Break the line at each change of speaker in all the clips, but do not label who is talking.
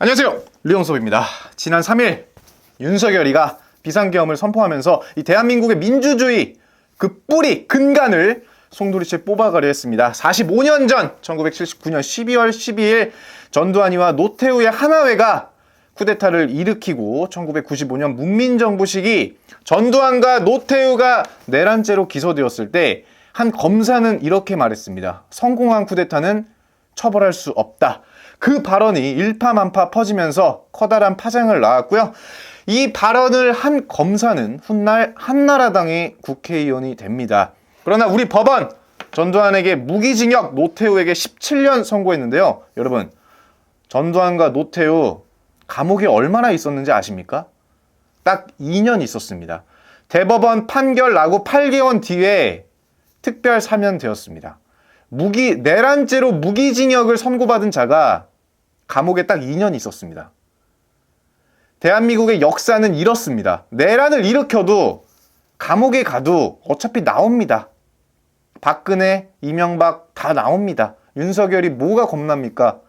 안녕하세요, 류영섭입니다. 지난 3일 윤석열이가 비상계엄을 선포하면서 이 대한민국의 민주주의 그 뿌리 근간을 송두리째 뽑아가려 했습니다. 45년 전 1979년 12월 12일 전두환이와 노태우의 하나회가 쿠데타를 일으키고 1995년 문민정부 시기 전두환과 노태우가 내란죄로 기소되었을 때 한 검사는 이렇게 말했습니다. 성공한 쿠데타는 처벌할 수 없다. 그 발언이 일파만파 퍼지면서 커다란 파장을 낳았고요. 이 발언을 한 검사는 훗날 한나라당의 국회의원이 됩니다. 그러나 우리 법원 전두환에게 무기징역, 노태우에게 17년 선고했는데요. 여러분, 전두환과 노태우 감옥에 얼마나 있었는지 아십니까? 딱 2년 있었습니다. 대법원 판결 나고 8개월 뒤에 특별 사면되었습니다. 내란죄로 무기징역을 선고받은 자가 감옥에 딱 2년 있었습니다. 대한민국의 역사는 이렇습니다. 내란을 일으켜도 감옥에 가도 어차피 나옵니다. 박근혜, 이명박 다 나옵니다. 윤석열이 뭐가 겁납니까?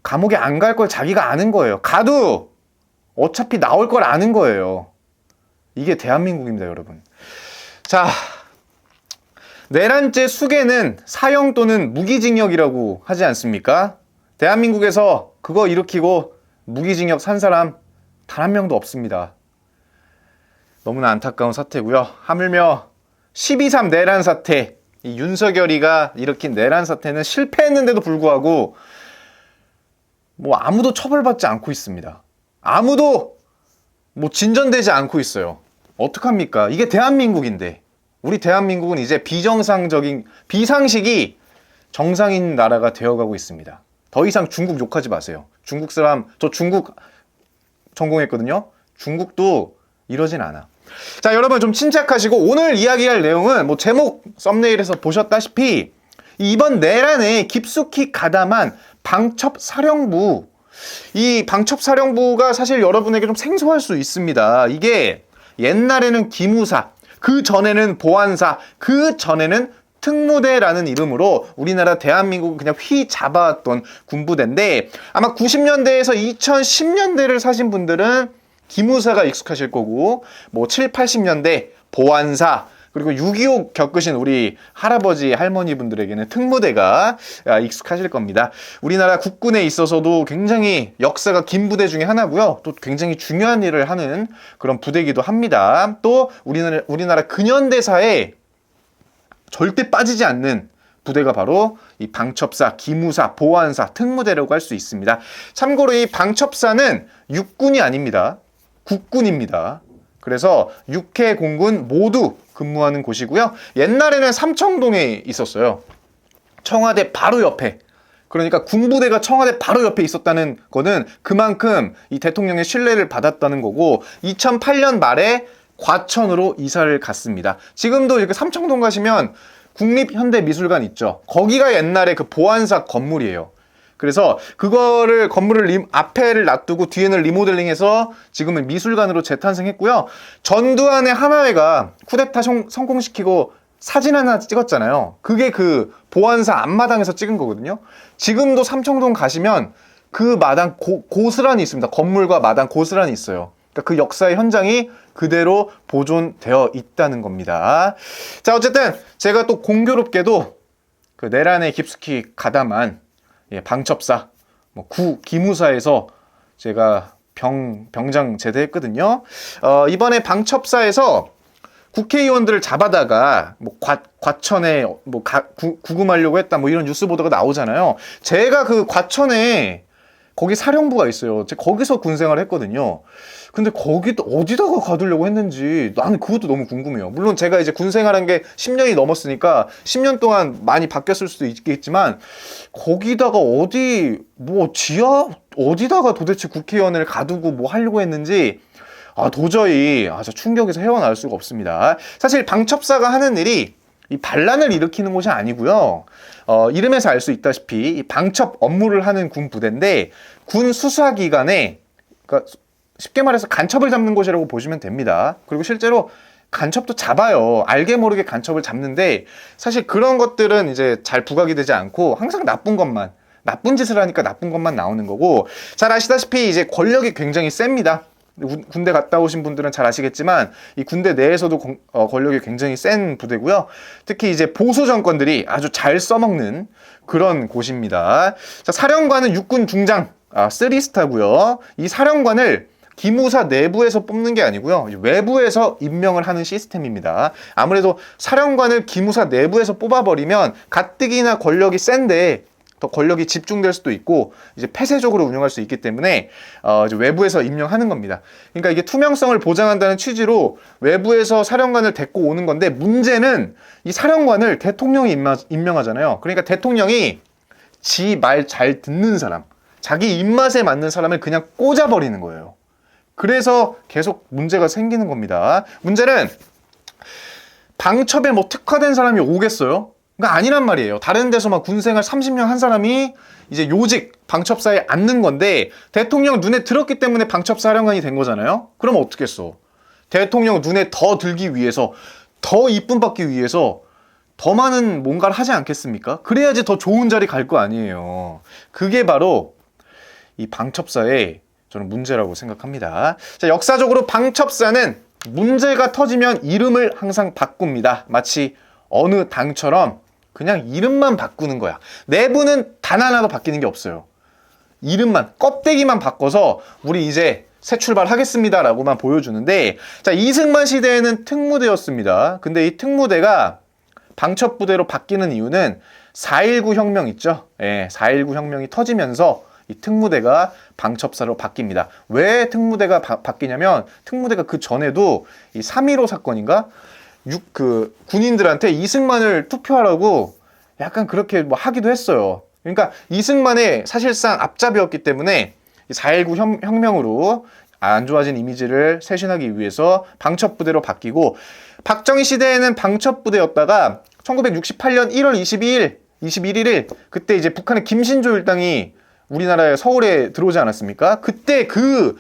감옥에 안 갈 걸 자기가 아는 거예요. 가도 어차피 나올 걸 아는 거예요. 이게 대한민국입니다, 여러분. 자, 내란죄 수개는 사형 또는 무기징역이라고 하지 않습니까? 대한민국에서 그거 일으키고 무기징역 산 사람 단 한 명도 없습니다. 너무나 안타까운 사태고요. 하물며 12.3 내란 사태, 이 윤석열이가 일으킨 내란 사태는 실패했는데도 불구하고 아무도 처벌받지 않고 있습니다. 아무도 진전되지 않고 있어요. 어떡합니까? 이게 대한민국인데. 우리 대한민국은 이제 비상식이 정상인 나라가 되어가고 있습니다. 더 이상 중국 욕하지 마세요. 중국 사람, 저 중국 전공했거든요. 중국도 이러진 않아. 자, 여러분 좀 침착하시고 오늘 이야기할 내용은 제목 썸네일에서 보셨다시피 이번 내란에 깊숙이 가담한 방첩사령부, 이 방첩사령부가 사실 여러분에게 좀 생소할 수 있습니다. 이게 옛날에는 기무사, 그 전에는 보안사, 그 전에는 특무대라는 이름으로 우리나라 대한민국을 그냥 휘잡아왔던 군부대인데 아마 90년대에서 2010년대를 사신 분들은 기무사가 익숙하실 거고 7, 80년대 보안사 그리고 6.25 겪으신 우리 할아버지, 할머니 분들에게는 특무대가 익숙하실 겁니다. 우리나라 국군에 있어서도 굉장히 역사가 긴 부대 중에 하나고요. 또 굉장히 중요한 일을 하는 그런 부대이기도 합니다. 또 우리나라 근현대사에 절대 빠지지 않는 부대가 바로 이 방첩사, 기무사, 보안사, 특무대라고 할 수 있습니다. 참고로 이 방첩사는 육군이 아닙니다. 국군입니다. 그래서 육해, 공군 모두 근무하는 곳이고요. 옛날에는 삼청동에 있었어요. 청와대 바로 옆에. 그러니까 군부대가 청와대 바로 옆에 있었다는 거는 그만큼 이 대통령의 신뢰를 받았다는 거고 2008년 말에 과천으로 이사를 갔습니다. 지금도 이렇게 삼청동 가시면 국립현대미술관 있죠. 거기가 옛날에 그 보안사 건물이에요. 그래서 건물을 앞에를 놔두고 뒤에는 리모델링해서 지금은 미술관으로 재탄생했고요. 전두환의 하나회가 쿠데타 성공시키고 사진 하나 찍었잖아요. 그게 그 보안사 앞마당에서 찍은 거거든요. 지금도 삼청동 가시면 그 마당 고스란히 있습니다. 건물과 마당 고스란히 있어요. 그러니까 그 역사의 현장이 그대로 보존되어 있다는 겁니다. 자, 어쨌든 제가 또 공교롭게도 그 내란에 깊숙이 가담한 방첩사, 기무사에서 제가 병장 제대했거든요. 이번에 방첩사에서 국회의원들을 잡아다가 과천에 구금하려고 했다 이런 뉴스 보도가 나오잖아요. 제가 그 과천에 거기 사령부가 있어요. 제가 거기서 군생활을 했거든요. 근데 거기도 어디다가 가두려고 했는지 나는 그것도 너무 궁금해요. 물론 제가 이제 군생활한 게 10년이 넘었으니까 10년 동안 많이 바뀌었을 수도 있겠지만 거기다가 어디다가 도대체 국회의원을 가두고 하려고 했는지 도저히 충격에서 헤어나올 수가 없습니다. 사실 방첩사가 하는 일이 이 반란을 일으키는 곳이 아니고요. 이름에서 알 수 있다시피 이 방첩 업무를 하는 군 부대인데 군 수사기관에 그러니까 쉽게 말해서 간첩을 잡는 곳이라고 보시면 됩니다. 그리고 실제로 간첩도 잡아요. 알게 모르게 간첩을 잡는데 사실 그런 것들은 이제 잘 부각이 되지 않고 항상 나쁜 것만 나쁜 짓을 하니까 나쁜 것만 나오는 거고, 잘 아시다시피 이제 권력이 굉장히 셉니다. 군대 갔다 오신 분들은 잘 아시겠지만 이 군대 내에서도 권력이 굉장히 센 부대고요. 특히 이제 보수 정권들이 아주 잘 써먹는 그런 곳입니다. 자, 사령관은 육군 중장 3스타고요. 이 사령관을 기무사 내부에서 뽑는 게 아니고요, 외부에서 임명을 하는 시스템입니다. 아무래도 사령관을 기무사 내부에서 뽑아버리면 가뜩이나 권력이 센데 더 권력이 집중될 수도 있고 이제 폐쇄적으로 운영할 수 있기 때문에 이제 외부에서 임명하는 겁니다. 그러니까 이게 투명성을 보장한다는 취지로 외부에서 사령관을 데리고 오는 건데, 문제는 이 사령관을 대통령이 임명하잖아요. 그러니까 대통령이 지 말 잘 듣는 사람, 자기 입맛에 맞는 사람을 그냥 꽂아버리는 거예요. 그래서 계속 문제가 생기는 겁니다. 문제는 방첩에 뭐 특화된 사람이 오겠어요? 그러니까 아니란 말이에요. 다른 데서 막 군생활 30년 한 사람이 이제 요직 방첩사에 앉는 건데, 대통령 눈에 들었기 때문에 방첩사령관이 된 거잖아요. 그러면 어떻겠어? 대통령 눈에 더 들기 위해서, 더 이쁨 받기 위해서 더 많은 뭔가를 하지 않겠습니까? 그래야지 더 좋은 자리 갈 거 아니에요. 그게 바로 이 방첩사의 저는 문제라고 생각합니다. 자, 역사적으로 방첩사는 문제가 터지면 이름을 항상 바꿉니다. 마치 어느 당처럼 그냥 이름만 바꾸는 거야. 내부는 단 하나도 바뀌는 게 없어요. 이름만, 껍데기만 바꿔서 우리 이제 새 출발하겠습니다 라고만 보여주는데, 자, 이승만 시대에는 특무대였습니다. 근데 이 특무대가 방첩부대로 바뀌는 이유는 4.19 혁명 있죠? 예, 4.19 혁명이 터지면서 이 특무대가 방첩사로 바뀝니다. 왜 특무대가 바뀌냐면, 특무대가 그 전에도 이 3.15 사건인가? 군인들한테 이승만을 투표하라고 약간 그렇게 뭐 하기도 했어요. 그러니까 이승만의 사실상 앞잡이였기 때문에 4.19 혁명으로 안 좋아진 이미지를 쇄신하기 위해서 방첩부대로 바뀌고, 박정희 시대에는 방첩부대였다가 1968년 1월 21일 그때 이제 북한의 김신조 일당이 우리나라의 서울에 들어오지 않았습니까? 그때 그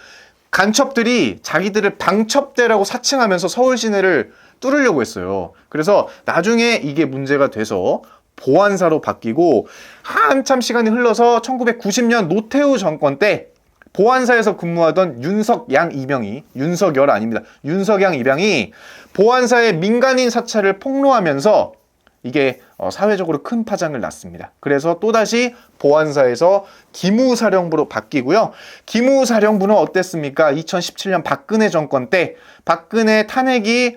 간첩들이 자기들을 방첩대라고 사칭하면서 서울 시내를 뚫으려고 했어요. 그래서 나중에 이게 문제가 돼서 보안사로 바뀌고, 한참 시간이 흘러서 1990년 노태우 정권 때 보안사에서 근무하던 윤석양 이병이, 윤석열 아닙니다, 윤석양 이병이 보안사의 민간인 사찰을 폭로하면서 이게 사회적으로 큰 파장을 났습니다. 그래서 또다시 보안사에서 기무사령부로 바뀌고요. 기무사령부는 어땠습니까? 2017년 박근혜 정권 때 박근혜 탄핵이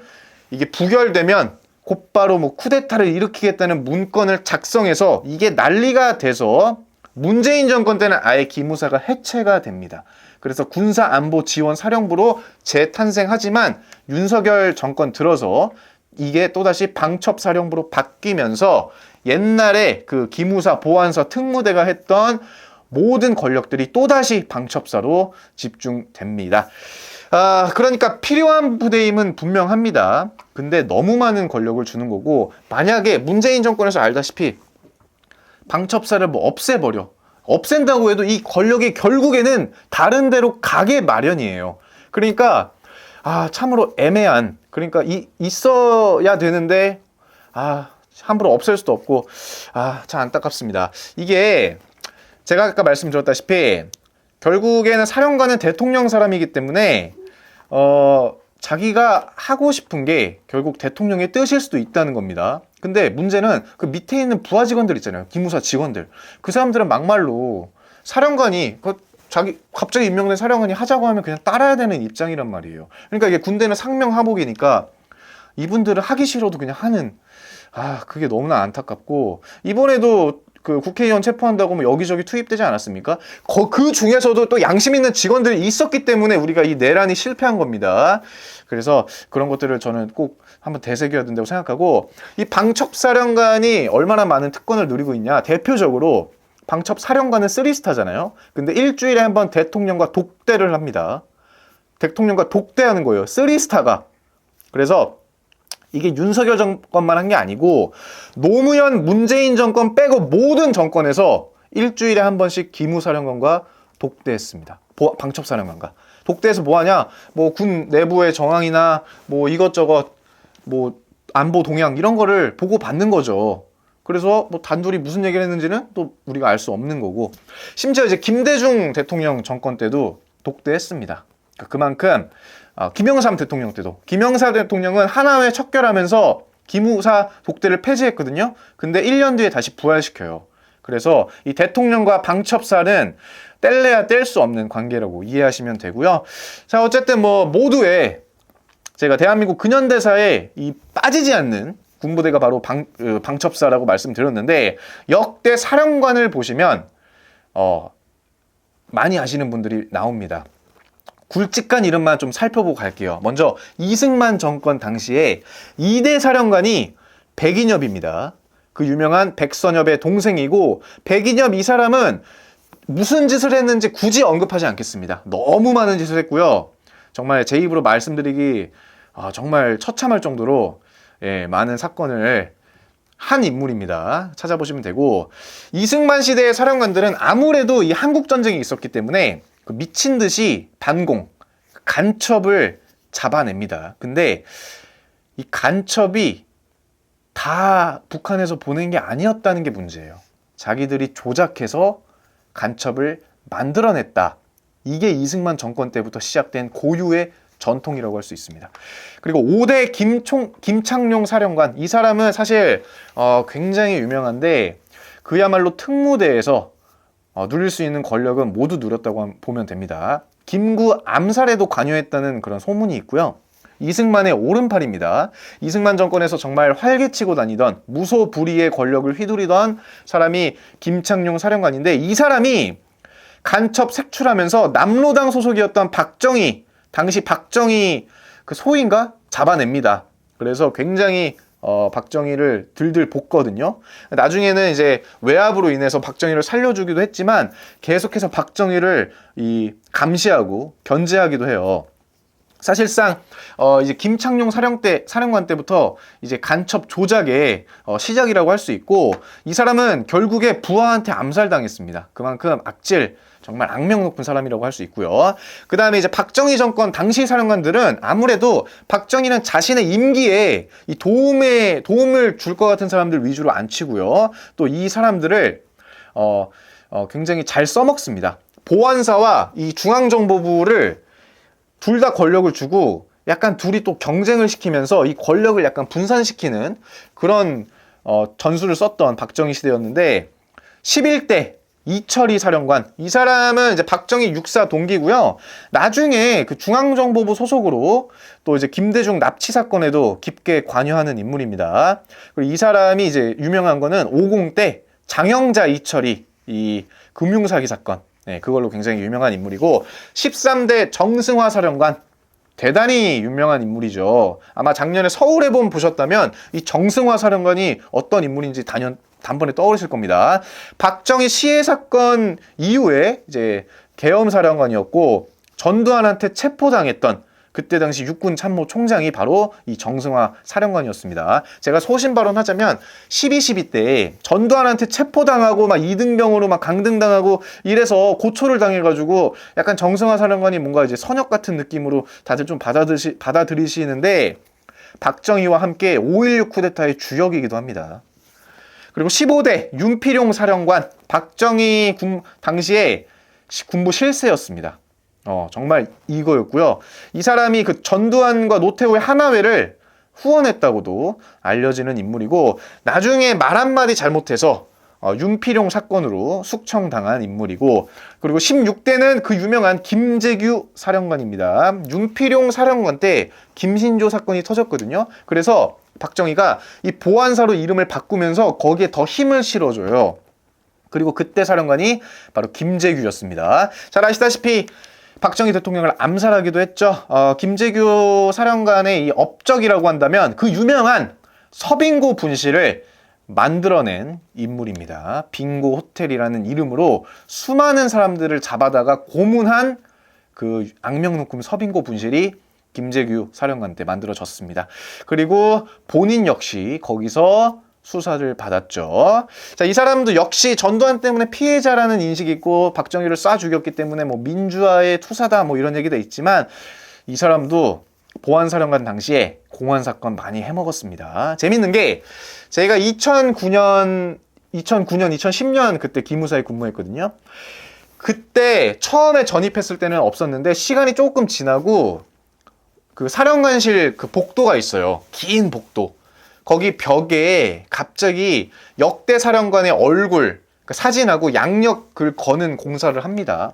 이게 부결되면 곧바로 뭐 쿠데타를 일으키겠다는 문건을 작성해서 이게 난리가 돼서 문재인 정권 때는 아예 기무사가 해체가 됩니다. 그래서 군사안보지원사령부로 재탄생하지만 윤석열 정권 들어서 이게 또다시 방첩사령부로 바뀌면서 옛날에 그 기무사, 보안사, 특무대가 했던 모든 권력들이 또다시 방첩사로 집중됩니다. 그러니까 필요한 부대임은 분명합니다. 근데 너무 많은 권력을 주는 거고, 만약에 문재인 정권에서 알다시피 방첩사를 뭐 없앤다고 해도 이 권력이 결국에는 다른 데로 가게 마련이에요. 그러니까 참으로 애매한, 그러니까 있어야 되는데 함부로 없앨 수도 없고 참 안타깝습니다. 이게 제가 아까 말씀드렸다시피 결국에는 사령관은 대통령 사람이기 때문에 자기가 하고 싶은 게 결국 대통령의 뜻일 수도 있다는 겁니다. 근데 문제는 그 밑에 있는 부하 직원들 있잖아요. 기무사 직원들. 그 사람들은 막말로 사령관이 갑자기 임명된 사령관이 하자고 하면 그냥 따라야 되는 입장이란 말이에요. 그러니까 이게 군대는 상명하복이니까 이분들은 하기 싫어도 그냥 하는, 그게 너무나 안타깝고, 이번에도 그 국회의원 체포한다고 뭐 여기저기 투입되지 않았습니까? 그 중에서도 또 양심 있는 직원들이 있었기 때문에 우리가 이 내란이 실패한 겁니다. 그래서 그런 것들을 저는 꼭 한번 되새겨야 된다고 생각하고, 이 방첩사령관이 얼마나 많은 특권을 누리고 있냐. 대표적으로 방첩사령관은 3스타잖아요. 근데 일주일에 한 번 대통령과 독대를 합니다. 대통령과 독대하는 거예요. 3스타가. 그래서 이게 윤석열 정권만 한 게 아니고 노무현, 문재인 정권 빼고 모든 정권에서 일주일에 한 번씩 기무사령관과 독대했습니다. 방첩사령관과. 독대해서 뭐 하냐? 뭐 군 내부의 정황이나 뭐 이것저것 뭐 안보 동향 이런 거를 보고 받는 거죠. 그래서 뭐 단둘이 무슨 얘기를 했는지는 또 우리가 알 수 없는 거고, 심지어 이제 김대중 대통령 정권 때도 독대했습니다. 그만큼 김영삼 대통령 때도, 김영삼 대통령은 하나회 척결하면서 기무사 독대를 폐지했거든요. 근데 1년 뒤에 다시 부활시켜요. 그래서 이 대통령과 방첩사는 뗄래야 뗄 수 없는 관계라고 이해하시면 되고요. 자, 어쨌든 뭐 모두의, 제가 대한민국 근현대사에 이 빠지지 않는 군부대가 바로 방첩사라고 말씀드렸는데, 역대 사령관을 보시면 많이 아시는 분들이 나옵니다. 굵직한 이름만 좀 살펴보고 갈게요. 먼저 이승만 정권 당시에 2대 사령관이 백인엽입니다. 그 유명한 백선엽의 동생이고, 백인엽 이 사람은 무슨 짓을 했는지 굳이 언급하지 않겠습니다. 너무 많은 짓을 했고요. 정말 제 입으로 말씀드리기 정말 처참할 정도로 많은 사건을 한 인물입니다. 찾아보시면 되고, 이승만 시대의 사령관들은 아무래도 이 한국전쟁이 있었기 때문에 미친 듯이 반공, 간첩을 잡아냅니다. 근데 이 간첩이 다 북한에서 보낸 게 아니었다는 게 문제예요. 자기들이 조작해서 간첩을 만들어냈다. 이게 이승만 정권 때부터 시작된 고유의 전통이라고 할 수 있습니다. 그리고 5대 김창룡 사령관, 이 사람은 사실 굉장히 유명한데, 그야말로 특무대에서 누릴 수 있는 권력은 모두 누렸다고 보면 됩니다. 김구 암살에도 관여했다는 그런 소문이 있고요. 이승만의 오른팔입니다. 이승만 정권에서 정말 활개치고 다니던 무소불위의 권력을 휘두르던 사람이 김창룡 사령관인데, 이 사람이 간첩 색출하면서 남로당 소속이었던 박정희, 당시 박정희 그 소인가? 잡아냅니다. 그래서 굉장히 박정희를 들들 볶거든요. 나중에는 이제 외압으로 인해서 박정희를 살려주기도 했지만, 계속해서 박정희를 감시하고 견제하기도 해요. 사실상 이제 김창룡 사령관 때부터 이제 간첩 조작의 시작이라고 할 수 있고, 이 사람은 결국에 부하한테 암살당했습니다. 그만큼 악질, 정말 악명 높은 사람이라고 할 수 있고요. 그 다음에 이제 박정희 정권 당시 사령관들은 아무래도 박정희는 자신의 임기에 이 도움을 줄 것 같은 사람들 위주로 안 치고요. 또 이 사람들을 굉장히 잘 써먹습니다. 보안사와 이 중앙정보부를 둘 다 권력을 주고, 약간 둘이 또 경쟁을 시키면서 이 권력을 약간 분산시키는 그런 전술을 썼던 박정희 시대였는데, 11대 이철희 사령관, 이 사람은 이제 박정희 육사 동기고요. 나중에 그 중앙정보부 소속으로 또 이제 김대중 납치 사건에도 깊게 관여하는 인물입니다. 그리고 이 사람이 이제 유명한 거는 50 때 장영자 이철희 이 금융사기 사건, 그걸로 굉장히 유명한 인물이고, 13대 정승화 사령관, 대단히 유명한 인물이죠. 아마 작년에 서울해본 보셨다면 이 정승화 사령관이 어떤 인물인지 단번에 떠오르실 겁니다. 박정희 시해 사건 이후에 이제 계엄 사령관이었고, 전두환한테 체포당했던 그때 당시 육군 참모 총장이 바로 이 정승화 사령관이었습니다. 제가 소신 발언하자면 12.12 때 전두환한테 체포당하고 막 이등병으로 막 강등당하고 이래서 고초를 당해가지고, 약간 정승화 사령관이 뭔가 이제 선역 같은 느낌으로 다들 좀 받아들이시는데, 박정희와 함께 5.16 쿠데타의 주역이기도 합니다. 그리고 15대 윤필용 사령관, 박정희 당시에 군부 실세였습니다. 정말 이거였고요. 이 사람이 그 전두환과 노태우의 하나회를 후원했다고도 알려지는 인물이고, 나중에 말 한마디 잘못해서 윤필용 사건으로 숙청당한 인물이고, 그리고 16대는 그 유명한 김재규 사령관입니다. 윤필용 사령관 때 김신조 사건이 터졌거든요. 그래서 박정희가 이 보안사로 이름을 바꾸면서 거기에 더 힘을 실어줘요. 그리고 그때 사령관이 바로 김재규였습니다. 잘 아시다시피 박정희 대통령을 암살하기도 했죠. 김재규 사령관의 이 업적이라고 한다면 그 유명한 서빙고 분실을 만들어낸 인물입니다. 빙고 호텔이라는 이름으로 수많은 사람들을 잡아다가 고문한 그 악명 높은 서빙고 분실이 김재규 사령관 때 만들어졌습니다. 그리고 본인 역시 거기서 수사를 받았죠. 자, 이 사람도 역시 전두환 때문에 피해자라는 인식이 있고, 박정희를 쏴 죽였기 때문에 뭐 민주화의 투사다 뭐 이런 얘기도 있지만, 이 사람도 보안사령관 당시에 공안 사건 많이 해먹었습니다. 재밌는 게 제가 2009년, 2010년 그때 기무사에 근무했거든요. 그때 처음에 전입했을 때는 없었는데 시간이 조금 지나고 그 사령관실 그 복도가 있어요. 긴 복도. 거기 벽에 갑자기 역대 사령관의 얼굴, 그 사진하고 양력을 거는 공사를 합니다.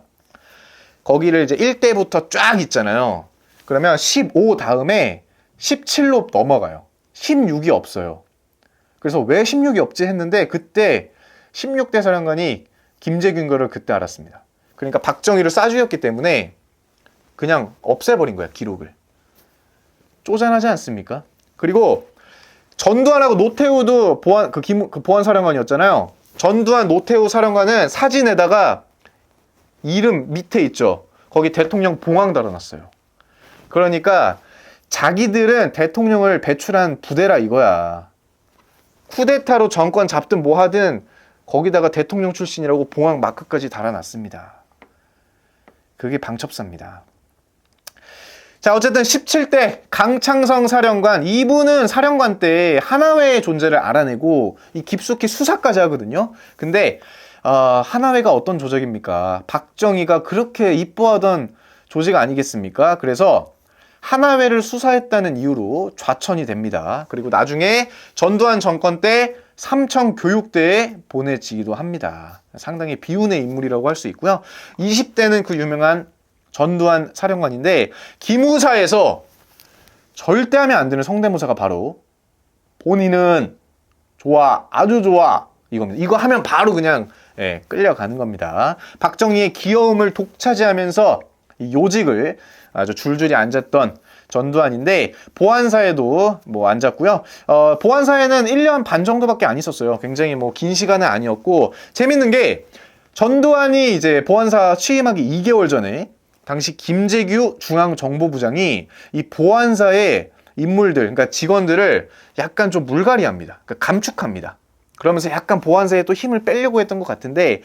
거기를 이제 1대부터 쫙 있잖아요. 그러면 15 다음에 17로 넘어가요. 16이 없어요. 그래서 왜 16이 없지 했는데 그때 16대 사령관이 김재균 거를 그때 알았습니다. 그러니까 박정희를 쏴주였기 때문에 그냥 없애버린 거야, 기록을. 쪼잔하지 않습니까? 그리고 전두환하고 노태우도 보안 사령관이었잖아요. 전두환, 노태우 사령관은 사진에다가 이름 밑에 있죠. 거기 대통령 봉황 달아놨어요. 그러니까 자기들은 대통령을 배출한 부대라 이거야. 쿠데타로 정권 잡든 뭐 하든 거기다가 대통령 출신이라고 봉황 마크까지 달아놨습니다. 그게 방첩사입니다. 자, 어쨌든 17대 강창성 사령관, 이분은 사령관 때 하나회의 존재를 알아내고 이 깊숙이 수사까지 하거든요. 근데 하나회가 어떤 조직입니까? 박정희가 그렇게 이뻐하던 조직 아니겠습니까? 그래서 하나회를 수사했다는 이유로 좌천이 됩니다. 그리고 나중에 전두환 정권 때 삼청교육대에 보내지기도 합니다. 상당히 비운의 인물이라고 할 수 있고요. 20대는 그 유명한 전두환 사령관인데 기무사에서 절대 하면 안 되는 성대모사가 바로 본인은 좋아, 아주 좋아 이겁니다. 이거 하면 바로 그냥 끌려가는 겁니다. 박정희의 귀여움을 독차지하면서 이 요직을 아주 줄줄이 앉았던 전두환인데 보안사에도 뭐 앉았고요. 보안사에는 1년 반 정도밖에 안 있었어요. 굉장히 뭐 긴 시간은 아니었고 재밌는 게 전두환이 이제 보안사 취임하기 2개월 전에 당시 김재규 중앙정보부장이 이 보안사의 인물들, 그러니까 직원들을 약간 좀 물갈이합니다. 그러니까 감축합니다. 그러면서 약간 보안사에 또 힘을 빼려고 했던 것 같은데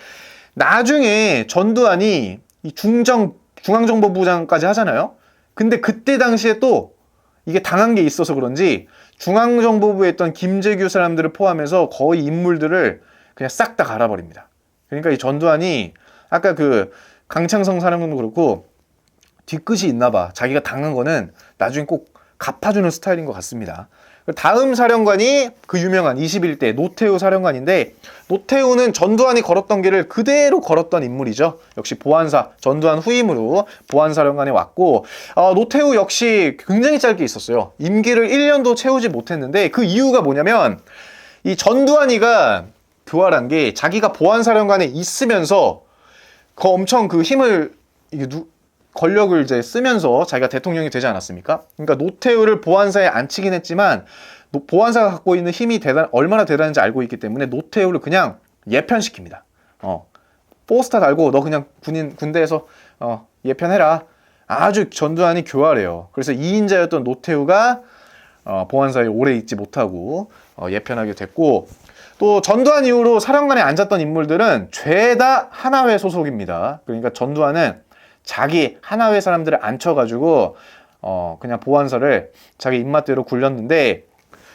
나중에 전두환이 이 중앙정보부장까지 하잖아요. 근데 그때 당시에 또 이게 당한 게 있어서 그런지 중앙정보부에 있던 김재규 사람들을 포함해서 거의 인물들을 그냥 싹 다 갈아버립니다. 그러니까 이 전두환이 아까 그 강창성 사령관도 그렇고 뒤끝이 있나 봐. 자기가 당한 거는 나중에 꼭 갚아주는 스타일인 것 같습니다. 다음 사령관이 그 유명한 21대 노태우 사령관인데 노태우는 전두환이 걸었던 길을 그대로 걸었던 인물이죠. 역시 보안사, 전두환 후임으로 보안사령관에 왔고 노태우 역시 굉장히 짧게 있었어요. 임기를 1년도 채우지 못했는데 그 이유가 뭐냐면 이 전두환이가 교활한 게 자기가 보안사령관에 있으면서 엄청 그 힘을 권력을 이제 쓰면서 자기가 대통령이 되지 않았습니까? 그러니까 노태우를 보안사에 앉히긴 했지만 보안사가 갖고 있는 힘이 얼마나 대단한지 알고 있기 때문에 노태우를 그냥 예편시킵니다. 포스터 달고 너 그냥 군대에서 예편해라. 아주 전두환이 교활해요. 그래서 2인자였던 노태우가 보안사에 오래 있지 못하고 예편하게 됐고 또 전두환 이후로 사령관에 앉았던 인물들은 죄다 하나회 소속입니다. 그러니까 전두환은 자기 하나회 사람들을 앉혀가지고 그냥 보안사를 자기 입맛대로 굴렸는데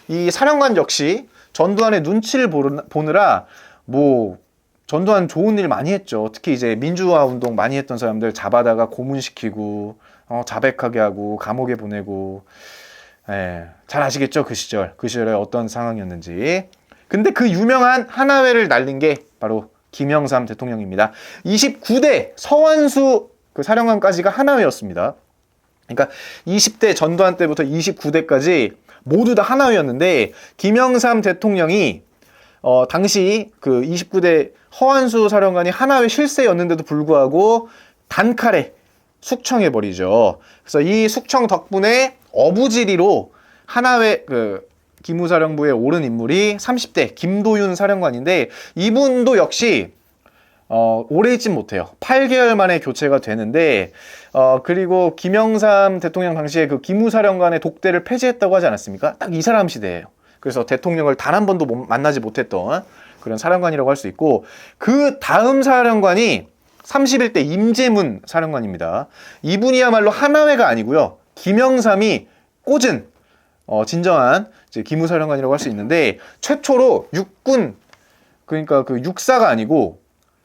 이 사령관 역시 전두환의 눈치를 보느라 뭐 전두환 좋은 일 많이 했죠. 특히 이제 민주화 운동 많이 했던 사람들 잡아다가 고문시키고 자백하게 하고 감옥에 보내고 잘 아시겠죠? 그 시절에 어떤 상황이었는지. 근데 그 유명한 하나회를 날린 게 바로 김영삼 대통령입니다. 29대 서완수 그 사령관까지가 하나회였습니다. 그러니까 20대 전두환 때부터 29대까지 모두 다 하나회였는데 김영삼 대통령이 당시 그 29대 허완수 사령관이 하나회 실세였는데도 불구하고 단칼에 숙청해버리죠. 그래서 이 숙청 덕분에 어부지리로 하나회 그 기무사령부에 오른 인물이 30대 김도윤 사령관인데 이분도 역시 오래 있진 못해요. 8개월 만에 교체가 되는데 그리고 김영삼 대통령 당시에 그 기무사령관의 독대를 폐지했다고 하지 않았습니까? 딱 이 사람 시대예요. 그래서 대통령을 단 한 번도 만나지 못했던 그런 사령관이라고 할 수 있고 그 다음 사령관이 31대 임재문 사령관입니다. 이분이야말로 하나회가 아니고요. 김영삼이 꽂은 진정한 이제 기무사령관이라고 할 수 있는데, 최초로 육군, 그러니까 그 육사가 아니고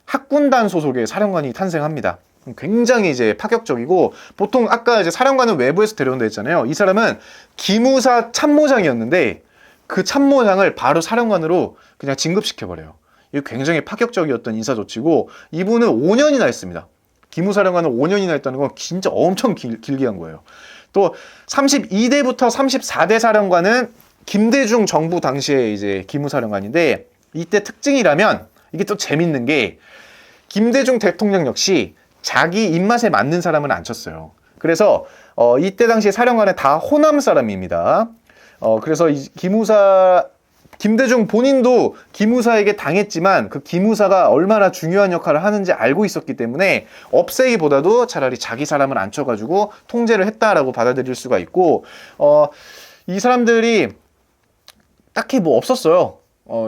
학군단 소속의 사령관이 탄생합니다. 굉장히 이제 파격적이고, 보통 아까 이제 사령관은 외부에서 데려온다 했잖아요. 이 사람은 기무사 참모장이었는데 그 참모장을 바로 사령관으로 그냥 진급시켜버려요. 이게 굉장히 파격적이었던 인사조치고, 이분은 5년이나 했습니다. 기무사령관은 5년이나 했다는 건 진짜 엄청 길게 한 거예요. 또 32대부터 34대 사령관은 김대중 정부 당시에 이제 기무사령관인데, 이때 특징이라면 이게 또 재밌는 게, 김대중 대통령 역시 자기 입맛에 맞는 사람은 안 쳤어요. 그래서 이때 당시 사령관은 다 호남 사람입니다. 그래서 이 김대중 본인도 기무사에게 당했지만 그 기무사가 얼마나 중요한 역할을 하는지 알고 있었기 때문에 없애기보다도 차라리 자기 사람을 앉혀가지고 통제를 했다라고 받아들일 수가 있고, 이 사람들이 딱히 뭐 없었어요.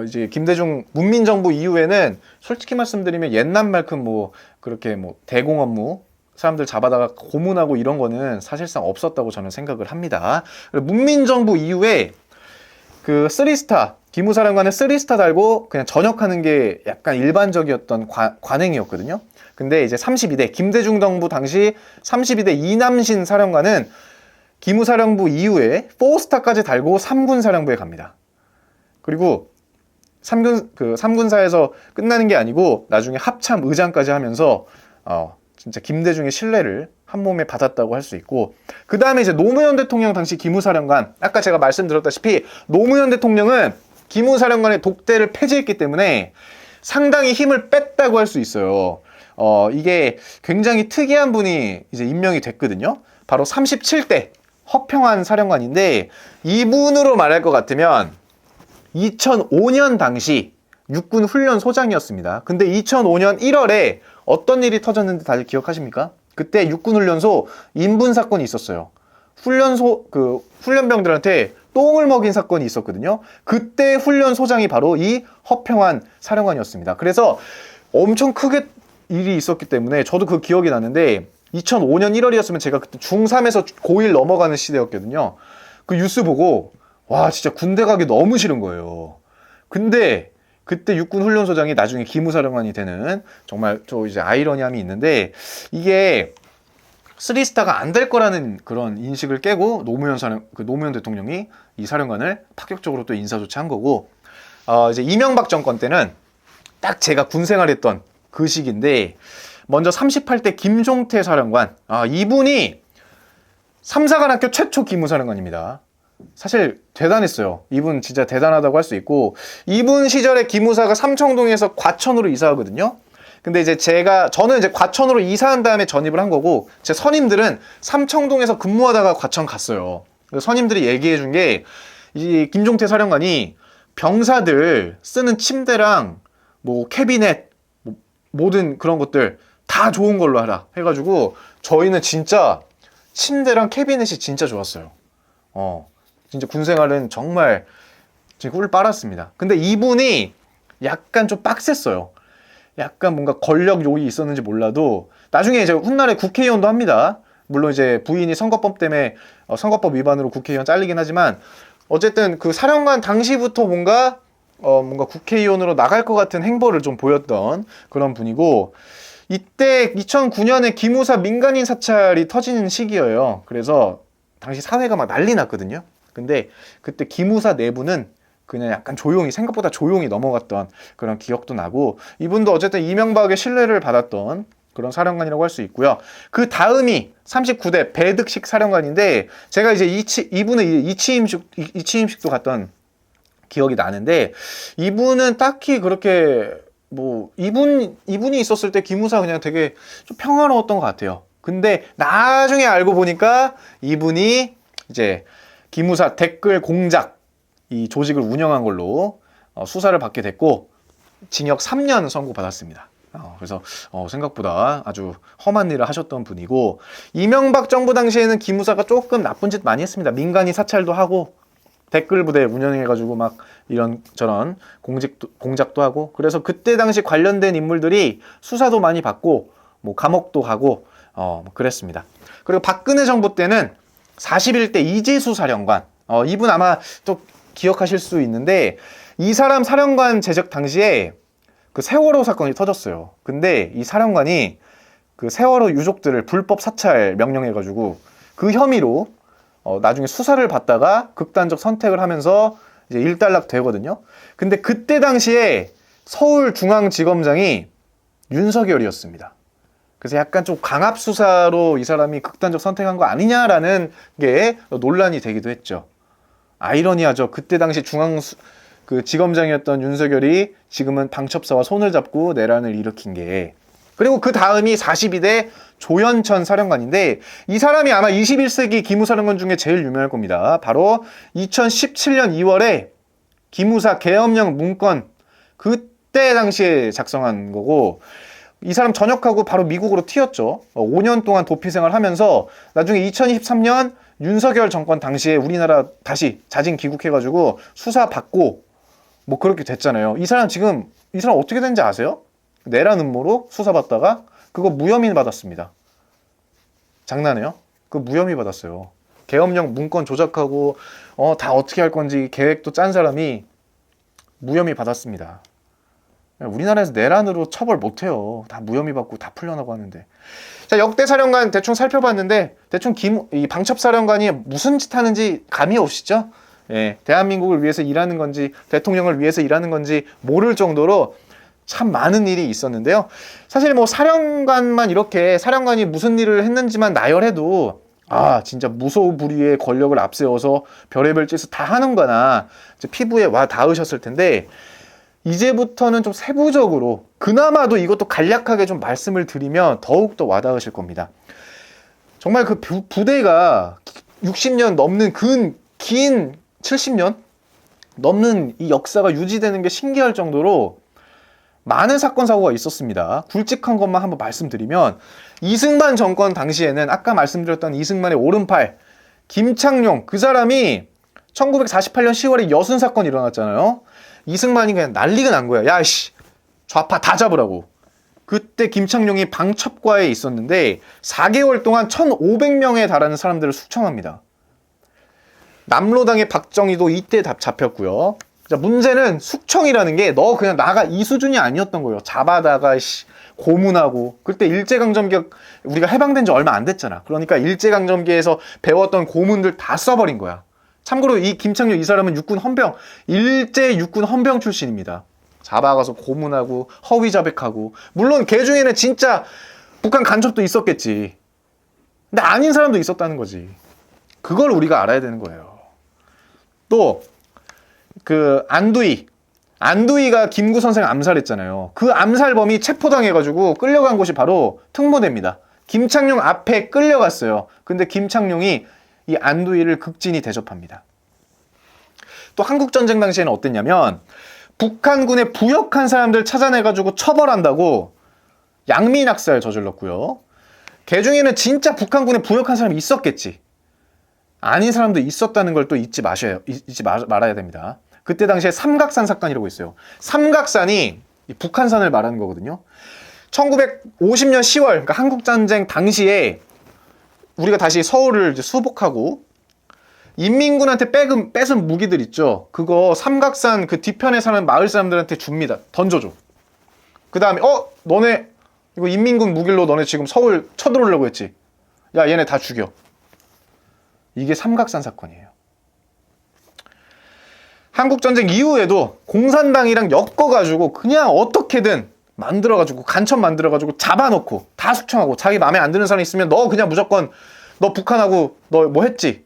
이제 김대중 문민정부 이후에는 솔직히 말씀드리면 옛날만큼 뭐 그렇게 뭐 대공 업무 사람들 잡아다가 고문하고 이런 거는 사실상 없었다고 저는 생각을 합니다. 문민정부 이후에 그 3스타, 기무사령관은 3스타 달고 그냥 전역하는 게 약간 일반적이었던 관행이었거든요. 근데 이제 32대, 김대중 정부 당시 32대 이남신 사령관은 기무사령부 이후에 4스타까지 달고 3군 사령부에 갑니다. 그리고 3군사에서 끝나는 게 아니고 나중에 합참 의장까지 하면서 진짜 김대중의 신뢰를 한 몸에 받았다고 할 수 있고, 그 다음에 이제 노무현 대통령 당시 기무사령관, 아까 제가 말씀드렸다시피 노무현 대통령은 기무사령관의 독대를 폐지했기 때문에 상당히 힘을 뺐다고 할 수 있어요. 이게 굉장히 특이한 분이 이제 임명이 됐거든요. 바로 37대 허평한 사령관인데, 이분으로 말할 것 같으면 2005년 당시 육군 훈련 소장이었습니다. 근데 2005년 1월에 어떤 일이 터졌는지 다들 기억하십니까? 그때 육군훈련소 인분 사건이 있었어요. 훈련병들한테 똥을 먹인 사건이 있었거든요. 그때 훈련소장이 바로 이 허평한 사령관이었습니다. 그래서 엄청 크게 일이 있었기 때문에 저도 그 기억이 나는데, 2005년 1월이었으면 제가 그때 중3에서 고1 넘어가는 시대였거든요. 그 뉴스 보고 와, 진짜 군대 가기 너무 싫은 거예요. 근데 그때 육군 훈련소장이 나중에 기무사령관이 되는, 정말 저 이제 아이러니함이 있는데, 이게 3스타가 안 될 거라는 그런 인식을 깨고 노무현 대통령이 이 사령관을 파격적으로 또 인사조치한 거고, 이제 이명박 정권 때는 딱 제가 군 생활했던 그 시기인데, 먼저 38대 김종태 사령관, 이분이 3사관학교 최초 기무사령관입니다. 사실 대단했어요. 이분 진짜 대단하다고 할 수 있고, 이분 시절에 기무사가 삼청동에서 과천으로 이사하거든요. 근데 이제 저는 이제 과천으로 이사한 다음에 전입을 한 거고, 제 선임들은 삼청동에서 근무하다가 과천 갔어요. 선임들이 얘기해 준 게, 이 김종태 사령관이 병사들 쓰는 침대랑 뭐 캐비넷, 모든 그런 것들 다 좋은 걸로 하라 해가지고, 저희는 진짜 침대랑 캐비넷이 진짜 좋았어요. 진짜 군생활은 정말 꿀 빨았습니다. 근데 이분이 약간 좀 빡셌어요. 약간 뭔가 권력 욕이 있었는지 몰라도, 나중에 이제 훗날에 국회의원도 합니다. 물론 이제 부인이 선거법 때문에 선거법 위반으로 국회의원 잘리긴 하지만, 어쨌든 그 사령관 당시부터 뭔가 국회의원으로 나갈 것 같은 행보를 좀 보였던 그런 분이고, 이때 2009년에 기무사 민간인 사찰이 터지는 시기예요. 그래서 당시 사회가 막 난리 났거든요. 근데 그때 기무사 내부는 그냥 약간 생각보다 조용히 넘어갔던 그런 기억도 나고, 이분도 어쨌든 이명박의 신뢰를 받았던 그런 사령관이라고 할 수 있고요. 그 다음이 39대 배득식 사령관인데, 제가 이제 이분의 이치임식도 갔던 기억이 나는데, 이분은 딱히 그렇게 이분이 있었을 때 기무사 그냥 되게 좀 평화로웠던 것 같아요. 근데 나중에 알고 보니까 이분이 이제 기무사 댓글 공작 이 조직을 운영한 걸로 수사를 받게 됐고, 징역 3년 선고받았습니다. 그래서 생각보다 아주 험한 일을 하셨던 분이고, 이명박 정부 당시에는 기무사가 조금 나쁜 짓 많이 했습니다. 민간인 사찰도 하고 댓글 부대 운영해가지고 막 이런저런 공작도 하고, 그래서 그때 당시 관련된 인물들이 수사도 많이 받고 뭐 감옥도 가고 그랬습니다. 그리고 박근혜 정부 때는 41대 이재수 사령관. 이분 아마 또 기억하실 수 있는데, 이 사람 사령관 재직 당시에 그 세월호 사건이 터졌어요. 근데 이 사령관이 그 세월호 유족들을 불법 사찰 명령해가지고 그 혐의로 나중에 수사를 받다가 극단적 선택을 하면서 이제 일단락 되거든요. 근데 그때 당시에 서울중앙지검장이 윤석열이었습니다. 그래서 약간 좀 강압 수사로 이 사람이 극단적 선택한 거 아니냐라는 게 논란이 되기도 했죠. 아이러니하죠. 그때 당시 그 지검장이었던 윤석열이 지금은 방첩사와 손을 잡고 내란을 일으킨 게. 그리고 그 다음이 42대 조현천 사령관인데, 이 사람이 아마 21세기 기무사령관 중에 제일 유명할 겁니다. 바로 2017년 2월에 기무사 계엄령 문건, 그때 당시에 작성한 거고, 이 사람 전역하고 바로 미국으로 튀었죠. 5년 동안 도피 생활을 하면서 나중에 2023년 윤석열 정권 당시에 우리나라 다시 자진 귀국해가지고 수사받고 뭐 그렇게 됐잖아요. 이 사람 어떻게 된지 아세요? 내란 음모로 수사받다가 그거 무혐의 받았습니다. 장난해요? 그 무혐의 받았어요. 계엄령 문건 조작하고 다 어떻게 할 건지 계획도 짠 사람이 무혐의 받았습니다. 우리나라에서 내란으로 처벌 못해요. 다 무혐의 받고 다 풀려나고 하는데. 자, 역대 사령관 대충 살펴봤는데, 대충 이 방첩사령관이 무슨 짓 하는지 감이 오시죠? 예, 대한민국을 위해서 일하는 건지 대통령을 위해서 일하는 건지 모를 정도로 참 많은 일이 있었는데요. 사실 뭐 사령관만 이렇게 사령관이 무슨 일을 했는지만 나열해도 진짜 무소불위의 권력을 앞세워서 별의별 짓을 다 하는구나 피부에 와 닿으셨을 텐데, 이제부터는 좀 세부적으로 그나마도 이것도 간략하게 좀 말씀을 드리면 더욱더 와닿으실 겁니다. 정말 그 부대가 60년 넘는 긴 70년 넘는 이 역사가 유지되는 게 신기할 정도로 많은 사건 사고가 있었습니다. 굵직한 것만 한번 말씀드리면, 이승만 정권 당시에는 아까 말씀드렸던 이승만의 오른팔 김창룡, 그 사람이 1948년 10월에 여순 사건이 일어났잖아요. 이승만이 그냥 난리가 난 거야. 야, 씨, 좌파 다 잡으라고. 그때 김창룡이 방첩과에 있었는데 4개월 동안 1,500명에 달하는 사람들을 숙청합니다. 남로당의 박정희도 이때 잡혔고요. 자, 문제는 숙청이라는 게 너 그냥 나가 이 수준이 아니었던 거예요. 잡아다가 고문하고. 그때 일제강점기 우리가 해방된 지 얼마 안 됐잖아. 그러니까 일제강점기에서 배웠던 고문들 다 써버린 거야. 참고로 이 김창룡 이 사람은 일제 육군 헌병 출신입니다. 잡아가서 고문하고 허위 자백하고, 물론 걔 중에는 진짜 북한 간첩도 있었겠지. 근데 아닌 사람도 있었다는 거지. 그걸 우리가 알아야 되는 거예요. 또 그 안두희가 김구 선생 암살했잖아요. 그 암살범이 체포당해가지고 끌려간 곳이 바로 특무대입니다. 김창룡 앞에 끌려갔어요. 근데 김창룡이 이 안두희를 극진히 대접합니다. 또 한국전쟁 당시에는 어땠냐면, 북한군에 부역한 사람들 찾아내가지고 처벌한다고 양민학살 저질렀고요. 걔 중에는 진짜 북한군에 부역한 사람이 있었겠지. 아닌 사람도 있었다는 걸 또 잊지 말아야 됩니다. 그때 당시에 삼각산 사건이라고 있어요. 삼각산이 북한산을 말하는 거거든요. 1950년 10월, 그러니까 한국전쟁 당시에 우리가 다시 서울을 이제 수복하고 인민군한테 뺏은 무기들 있죠. 그거 삼각산 그 뒤편에 사는 마을 사람들한테 줍니다. 던져줘. 그 다음에 너네 이거 인민군 무길로 너네 지금 서울 쳐들어오려고 했지. 야, 얘네 다 죽여. 이게 삼각산 사건이에요. 한국전쟁 이후에도 공산당이랑 엮어가지고 그냥 어떻게든 만들어가지고 간첩 만들어가지고 잡아놓고 다 숙청하고, 자기 마음에 안 드는 사람 있으면 너 그냥 무조건 너 북한하고 너 뭐 했지,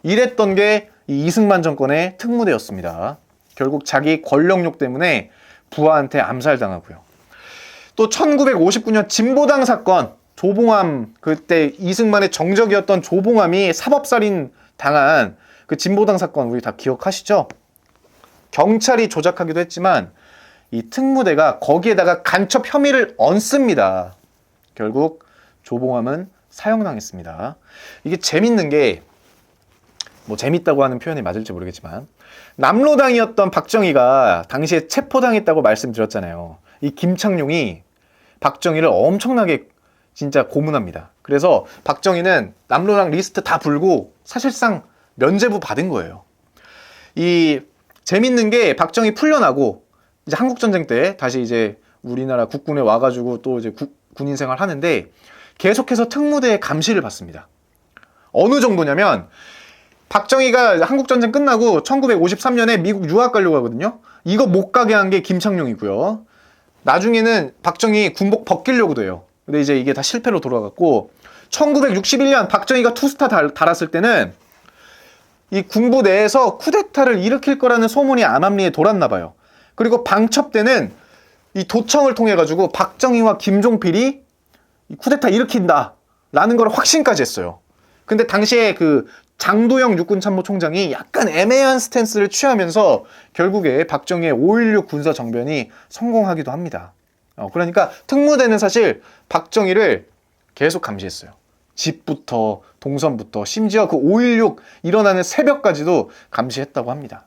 이랬던 게 이 이승만 정권의 특무대였습니다. 결국 자기 권력욕 때문에 부하한테 암살당하고요. 또 1959년 진보당 사건, 조봉암, 그때 이승만의 정적이었던 조봉암이 사법살인 당한 그 진보당 사건 우리 다 기억하시죠? 경찰이 조작하기도 했지만 이 특무대가 거기에다가 간첩 혐의를 얹습니다. 결국 조봉암은 사형당했습니다. 이게 재밌는 게, 뭐 재밌다고 하는 표현이 맞을지 모르겠지만, 남로당이었던 박정희가 당시에 체포당했다고 말씀드렸잖아요. 이 김창룡이 박정희를 엄청나게 진짜 고문합니다. 그래서 박정희는 남로랑 리스트 다 불고 사실상 면죄부 받은 거예요. 이 재밌는 게 박정희 풀려나고 이제 한국전쟁 때 다시 이제 우리나라 국군에 와가지고 또 이제 군인 생활 하는데 계속해서 특무대의 감시를 받습니다. 어느 정도냐면 박정희가 한국전쟁 끝나고 1953년에 미국 유학 가려고 하거든요. 이거 못 가게 한 게 김창룡이고요. 나중에는 박정희 군복 벗기려고도 해요. 근데 이제 이게 다 실패로 돌아갔고 1961년 박정희가 투스타 달았을 때는 이 군부 내에서 쿠데타를 일으킬 거라는 소문이 암암리에 돌았나 봐요. 그리고 방첩 때는 이 도청을 통해 가지고 박정희와 김종필이 이 쿠데타 일으킨다 라는 걸 확신까지 했어요. 근데 당시에 그 장도영 육군참모총장이 약간 애매한 스탠스를 취하면서 결국에 박정희의 5.16 군사정변이 성공하기도 합니다. 그러니까 특무대는 사실 박정희를 계속 감시했어요. 집부터 동선부터 심지어 그 5.16 일어나는 새벽까지도 감시했다고 합니다.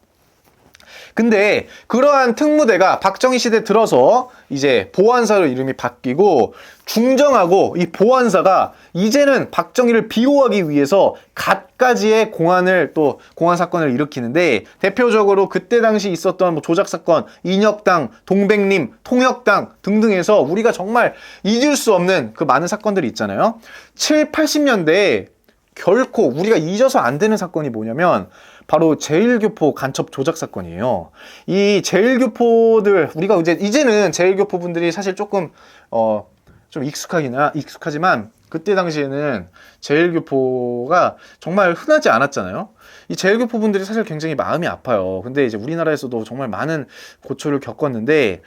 근데 그러한 특무대가 박정희 시대 들어서 이제 보안사로 이름이 바뀌고 중정하고 이 보안사가 이제는 박정희를 비호하기 위해서 갖가지의 공안 사건을 일으키는데 대표적으로 그때 당시 있었던 뭐 조작 사건, 인혁당, 동백림, 통역당 등등해서 우리가 정말 잊을 수 없는 그 많은 사건들이 있잖아요. 7, 80년대에 결코 우리가 잊어서 안 되는 사건이 뭐냐면 바로 제1교포 간첩 조작 사건이에요. 이 제1교포들 우리가 이제는 제1교포 분들이 사실 조금 좀 익숙하지만 그때 당시에는 제1교포가 정말 흔하지 않았잖아요. 이 제1교포 분들이 사실 굉장히 마음이 아파요. 근데 이제 우리나라에서도 정말 많은 고초를 겪었는데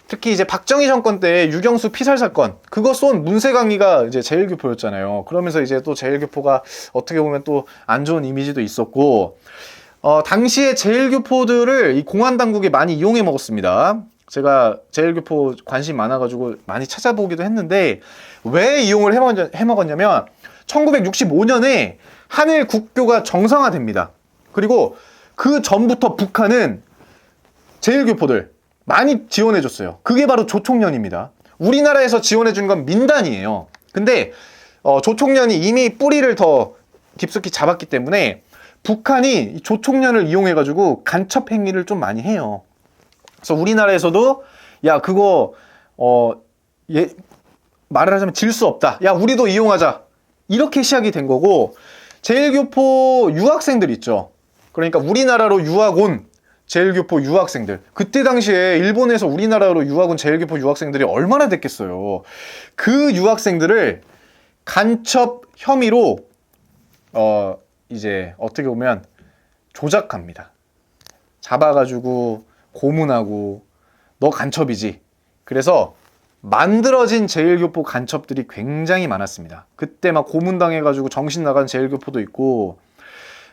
특히 이제 박정희 정권 때 유경수 피살 사건 그거 쏜 문세강이가 이제 제1교포였잖아요. 그러면서 이제 또 제1교포가 어떻게 보면 또 안 좋은 이미지도 있었고 당시에 제1교포들을 이 공안 당국이 많이 이용해 먹었습니다. 제가 제1교포 관심 많아가지고 많이 찾아보기도 했는데 왜 이용을 해먹었냐면 1965년에 한일 국교가 정상화됩니다. 그리고 그 전부터 북한은 제1교포들 많이 지원해줬어요. 그게 바로 조총련입니다. 우리나라에서 지원해준 건 민단이에요. 근데 조총련이 이미 뿌리를 더 깊숙이 잡았기 때문에 북한이 조총련을 이용해가지고 간첩 행위를 좀 많이 해요. 그래서 우리나라에서도 야 그거 말을 하자면 질 수 없다. 야 우리도 이용하자. 이렇게 시작이 된 거고 제1교포 유학생들 있죠. 그러니까 우리나라로 유학 온 제1교포 유학생들 그때 당시에 일본에서 우리나라로 유학 온 제1교포 유학생들이 얼마나 됐겠어요. 그 유학생들을 간첩 혐의로 이제 어떻게 보면 조작합니다. 잡아가지고 고문하고 너 간첩이지. 그래서 만들어진 제1교포 간첩들이 굉장히 많았습니다. 그때 막 고문당해가지고 정신 나간 제1교포도 있고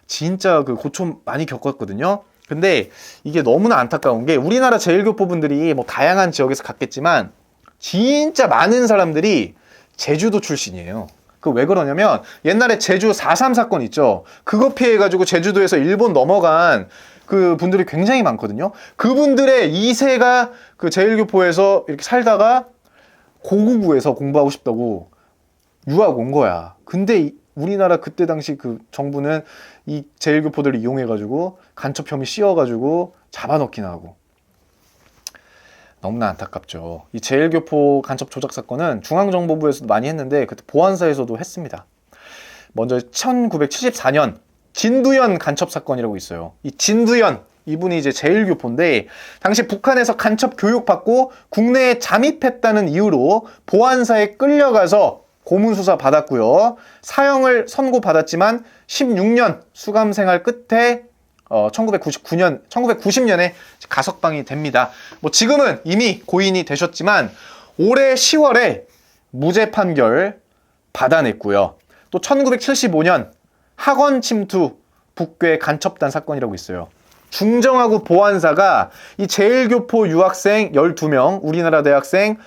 진짜 그 고초 많이 겪었거든요. 근데 이게 너무나 안타까운 게 우리나라 제1교포 분들이 뭐 다양한 지역에서 갔겠지만 진짜 많은 사람들이 제주도 출신이에요. 그 왜 그러냐면 옛날에 제주 4.3 사건 있죠. 그거 피해가지고 제주도에서 일본 넘어간 그 분들이 굉장히 많거든요. 그분들의 2세가 그 제1교포에서 이렇게 살다가 고구부에서 공부하고 싶다고 유학 온 거야. 근데 우리나라 그때 당시 그 정부는 이 제1교포들을 이용해가지고 간첩 혐의 씌워가지고 잡아넣기나 하고. 너무나 안타깝죠. 이 제1교포 간첩 조작 사건은 중앙정보부에서도 많이 했는데 그때 보안사에서도 했습니다. 먼저 1974년 진두연 간첩 사건이라고 있어요. 이 진두연 이분이 이제 제1교포인데 당시 북한에서 간첩 교육받고 국내에 잠입했다는 이유로 보안사에 끌려가서 고문수사 받았고요. 사형을 선고받았지만 16년 수감 생활 끝에 1990년에 가석방이 됩니다. 뭐 지금은 이미 고인이 되셨지만 올해 10월에 무죄 판결 받아냈고요. 또 1975년 학원 침투 북괴 간첩단 사건이라고 있어요. 중정하고 보안사가 이 제1교포 유학생 12명, 우리나라 대학생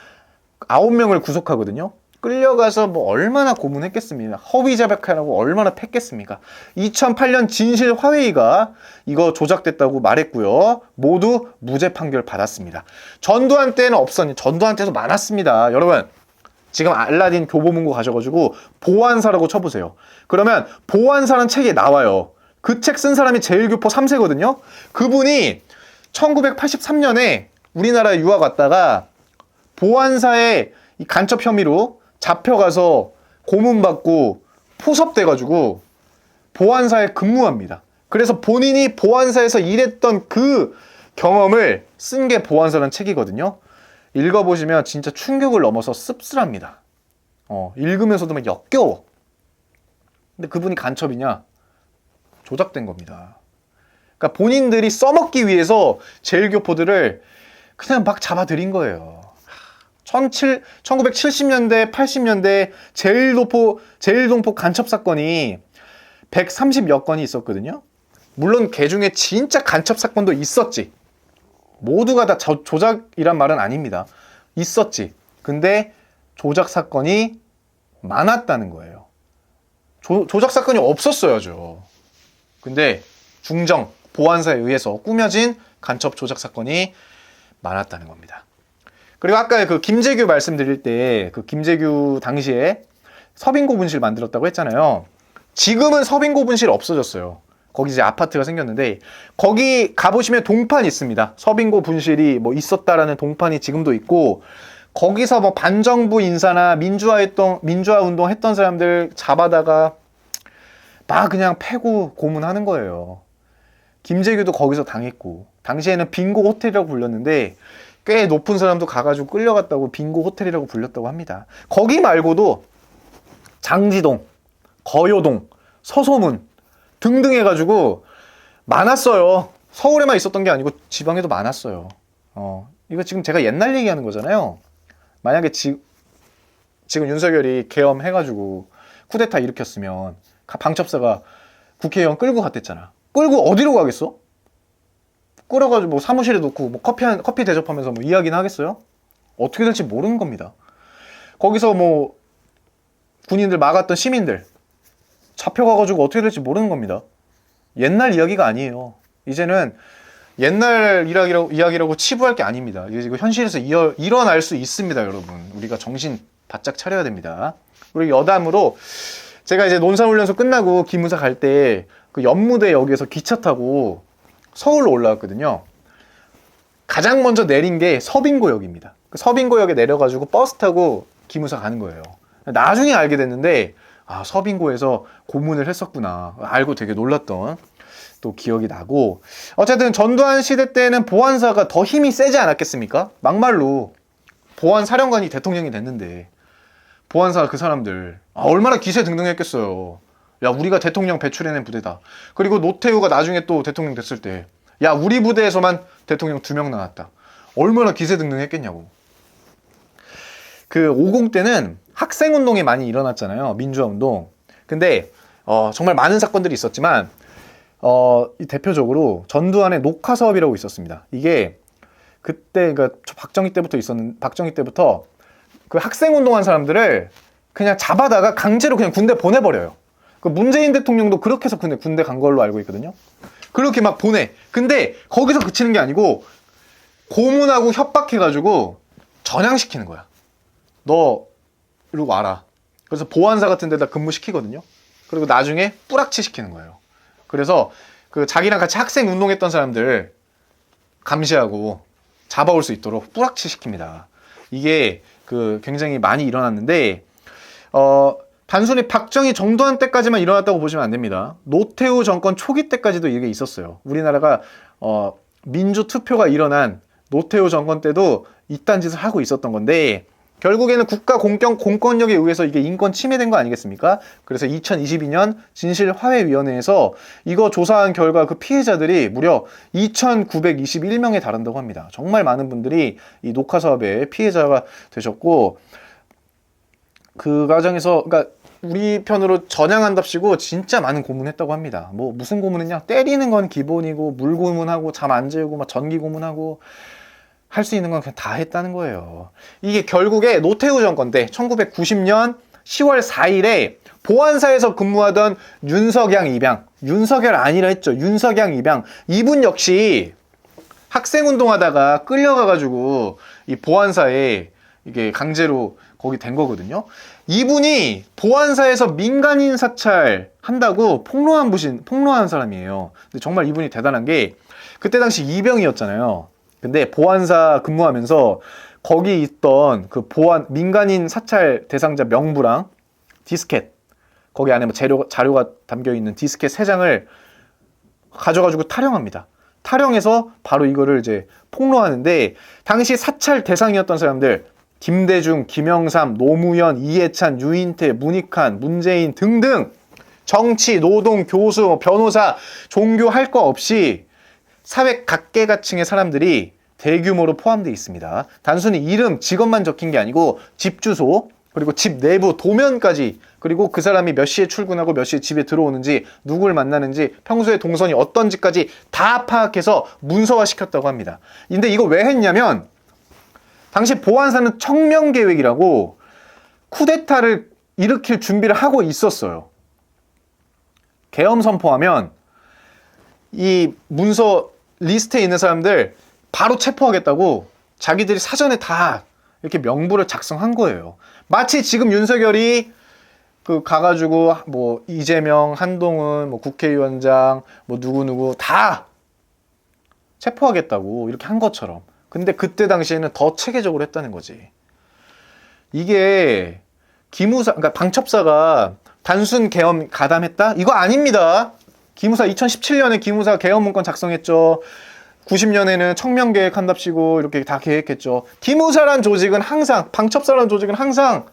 9명을 구속하거든요. 끌려가서 뭐 얼마나 고문했겠습니까? 허위 자백하라고 얼마나 팼겠습니까? 2008년 진실 화웨이가 이거 조작됐다고 말했고요. 모두 무죄 판결 받았습니다. 전두환 때는 없었니? 전두환 때도 많았습니다. 여러분, 지금 알라딘 교보문고 가셔가지고 보안사라고 쳐보세요. 그러면 보안사라는 책이 나와요. 그 책 쓴 사람이 제일교포 3세거든요. 그분이 1983년에 우리나라에 유학 왔다가 보안사의 이 간첩 혐의로 잡혀가서 고문받고 포섭돼가지고 보안사에 근무합니다. 그래서 본인이 보안사에서 일했던 그 경험을 쓴 게 보안사라는 책이거든요. 읽어보시면 진짜 충격을 넘어서 씁쓸합니다. 읽으면서도 막 역겨워. 근데 그분이 간첩이냐? 조작된 겁니다. 그러니까 본인들이 써먹기 위해서 제일교포들을 그냥 막 잡아들인 거예요. 1970년대, 80년대 제일동포 간첩 사건이 130여 건이 있었거든요. 물론 그 중에 진짜 간첩 사건도 있었지. 모두가 다 조작이란 말은 아닙니다. 있었지. 근데 조작 사건이 많았다는 거예요. 조작 사건이 없었어야죠. 근데 중정, 보안사에 의해서 꾸며진 간첩 조작 사건이 많았다는 겁니다. 그리고 아까 그 김재규 말씀드릴 때 그 김재규 당시에 서빙고 분실 만들었다고 했잖아요. 지금은 서빙고 분실 없어졌어요. 거기 이제 아파트가 생겼는데 거기 가보시면 동판 있습니다. 서빙고 분실이 뭐 있었다라는 동판이 지금도 있고 거기서 뭐 반정부 인사나 민주화 운동 했던 사람들 잡아다가 막 그냥 패고 고문하는 거예요. 김재규도 거기서 당했고 당시에는 빙고 호텔이라고 불렸는데 꽤 높은 사람도 가가지고 끌려갔다고 빙고 호텔이라고 불렸다고 합니다. 거기 말고도 장지동, 거요동, 서소문 등등 해가지고 많았어요. 서울에만 있었던 게 아니고 지방에도 많았어요. 이거 지금 제가 옛날 얘기하는 거잖아요. 만약에 지금 윤석열이 계엄해가지고 쿠데타 일으켰으면 방첩사가 국회의원 끌고 갔댔잖아. 끌고 어디로 가겠어? 끌어가지고 뭐 사무실에 놓고 뭐 커피 대접하면서 뭐 이야기는 하겠어요? 어떻게 될지 모르는 겁니다. 거기서 뭐 군인들 막았던 시민들 잡혀가가지고 어떻게 될지 모르는 겁니다. 옛날 이야기가 아니에요. 이제는 옛날 이야기라고 치부할 게 아닙니다. 이거 현실에서 일어날 수 있습니다, 여러분. 우리가 정신 바짝 차려야 됩니다. 그리고 여담으로 제가 이제 논산훈련소 끝나고 기무사 갈 때 그 연무대역에서 기차 타고 서울로 올라왔거든요. 가장 먼저 내린 게 서빙고역입니다. 서빙고역에 내려가지고 버스 타고 기무사 가는 거예요. 나중에 알게 됐는데 서빙고에서 고문을 했었구나. 알고 되게 놀랐던 또 기억이 나고 어쨌든 전두환 시대 때는 보안사가 더 힘이 세지 않았겠습니까? 막말로 보안사령관이 대통령이 됐는데 보안사 그 사람들 얼마나 기세등등했겠어요. 야 우리가 대통령 배출해낸 부대다. 그리고 노태우가 나중에 또 대통령 됐을 때 야 우리 부대에서만 대통령 2명 나왔다. 얼마나 기세등등했겠냐고. 그 50 때는 학생운동이 많이 일어났잖아요. 민주화운동. 근데 정말 많은 사건들이 있었지만 대표적으로 전두환의 녹화사업이라고 있었습니다. 이게 그때 그러니까 박정희 때부터 그 학생운동한 사람들을 그냥 잡아다가 강제로 그냥 군대 보내버려요. 그 문재인 대통령도 그렇게 해서 군대 간 걸로 알고 있거든요. 그렇게 막 보내. 근데 거기서 그치는 게 아니고 고문하고 협박해가지고 전향시키는 거야. 너 이러고 와라. 그래서 보안사 같은 데다 근무시키거든요. 그리고 나중에 뿌락치 시키는 거예요. 그래서 그 자기랑 같이 학생 운동했던 사람들 감시하고 잡아올 수 있도록 뿌락치 시킵니다. 이게 그 굉장히 많이 일어났는데 단순히 박정희 정두환 때까지만 일어났다고 보시면 안 됩니다. 노태우 정권 초기 때까지도 이게 있었어요. 우리나라가 민주 투표가 일어난 노태우 정권 때도 이딴 짓을 하고 있었던 건데 결국에는 국가 공권력에 의해서 이게 인권 침해된 거 아니겠습니까? 그래서 2022년 진실화해위원회에서 이거 조사한 결과 그 피해자들이 무려 2,921명에 달한다고 합니다. 정말 많은 분들이 이 녹화 사업의 피해자가 되셨고 그 과정에서 그러니까 우리 편으로 전향한답시고 진짜 많은 고문했다고 합니다. 뭐 무슨 고문했냐? 때리는 건 기본이고 물 고문하고 잠 안 재우고 막 전기 고문하고 할 수 있는 건 그냥 다 했다는 거예요. 이게 결국에 노태우 정권 때 1990년 10월 4일에 보안사에서 근무하던 윤석양 입양, 윤석열 아니라 했죠. 윤석양 입양. 이분 역시 학생운동하다가 끌려가가지고 이 보안사에 이게 강제로 거기 된 거거든요. 이분이 보안사에서 민간인 사찰 한다고 폭로한 사람이에요. 근데 정말 이분이 대단한 게 그때 당시 이병이었잖아요. 근데 보안사 근무하면서 거기 있던 그 민간인 사찰 대상자 명부랑 디스켓, 거기 안에 뭐 자료가 담겨 있는 디스켓 3장을 가져가지고 탈영합니다. 탈영해서 바로 이거를 이제 폭로하는데, 당시 사찰 대상이었던 사람들 김대중, 김영삼, 노무현, 이해찬, 유인태, 문익환, 문재인 등등 정치, 노동, 교수, 변호사, 종교 할 거 없이 사회 각계각층의 사람들이 대규모로 포함되어 있습니다. 단순히 이름, 직업만 적힌 게 아니고 집 주소, 그리고 집 내부 도면까지, 그리고 그 사람이 몇 시에 출근하고 몇 시에 집에 들어오는지, 누굴 만나는지, 평소에 동선이 어떤지까지 다 파악해서 문서화시켰다고 합니다. 근데 이거 왜 했냐면 당시 보안사는 청명계획이라고 쿠데타를 일으킬 준비를 하고 있었어요. 계엄 선포하면 이 문서 리스트에 있는 사람들 바로 체포하겠다고 자기들이 사전에 다 이렇게 명부를 작성한 거예요. 마치 지금 윤석열이 가가지고 뭐 이재명, 한동훈, 뭐 국회의원장, 뭐 누구누구 다 체포하겠다고 이렇게 한 것처럼. 근데 그때 당시에는 더 체계적으로 했다는 거지. 이게 그러니까 방첩사가 단순 계엄 가담했다? 이거 아닙니다. 기무사 2017년에 기무사 계엄 문건 작성했죠. 90년에는 청명계획 한답시고 이렇게 다 계획했죠. 기무사란 조직은 항상, 방첩사란 조직은 항상